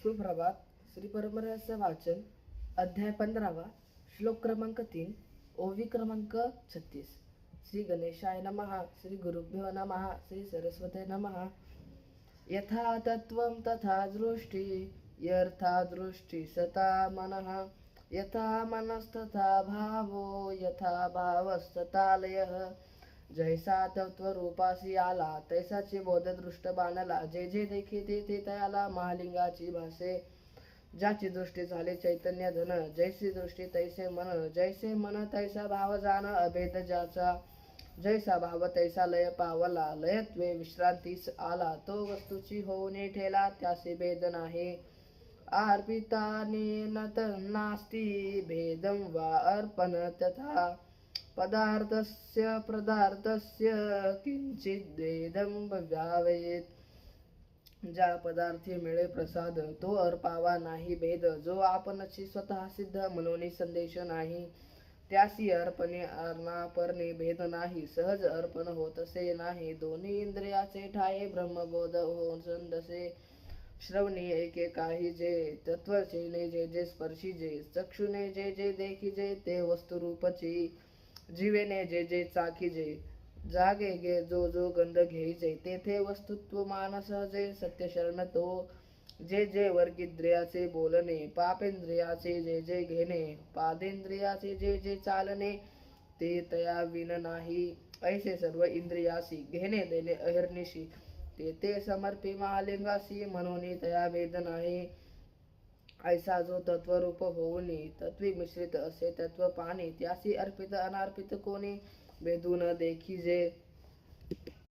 सुप्रभात. श्री परमरहस्य वाचन अध्याय 15 श्लोक क्रमांक 3 ओवी क्रमांक 36. श्री गणेशाय नमः. श्री गुरुभ्यो नमः. श्री सरस्वते नमः. यथा तत्त्वं तथा दृष्टि यथा दृष्टि सता मनः यथा मनस्तथा भावो यथा भावस्तथा लयः. जैसा तत्वरूपासी आला तैसाची बोध दृष्ट बाणला. जे जे देखी ते तयाला महालिंगाची भासे. ज्याची दृष्टी झाली चैतन्य धन जैसी दृष्टी तैसे मन जैसे मन तैसा भाव जाण अभेद ज्याचा. जैसा भाव तैसा लय पावला लयत्वे विश्रांतीस आला. तो वस्तूची होऊन ठेला त्यासी भेद नाही. अर्पितानेन नास्ति भेदं वा अर्पण तथा पदार्थस्य पदार्थस्य किंचित भेदं भावेत. ज्या पदार्थी मिळे प्रसाद तो अर्पावा नाही भेद. जो आपणची स्वतः सिद्ध म्हणून संदेश नाही त्यासी अर्पणे अनापरणे भेद नाही. सहज अर्पण होतसे नाही. दोन्ही इंद्रियाचे ठाये ब्रह्मबोध होऊन संदसे. श्रवणी एके काही जे तत्वचेने जे जे स्पर्शिजे. चक्षुने जे जे देखिजे ते वस्तुरूपची. जीवेने जे जे चाखिजे. जागे गे जो जो गंध घेईजे तेथे वस्तुत्व मानसहजे. सत्य शरण तो जे जे वर्गिंद्रियाचे बोलणे. पापेंद्रियाचे जे जे घेणे. पादेंद्रियाचे जे जे चालणे ते तया विन नाही. ऐसे सर्व इंद्रियासी घेणे देणे अहिर्निशी ते समर्पी महालिंगासी म्हणून तया भेद नाही. ऐसा जो तत्वरूप होऊनी तत्वी मिश्रित असे तत्व पाणी त्यासी अर्पित अनार्पित कोणी भेदून देखिजे.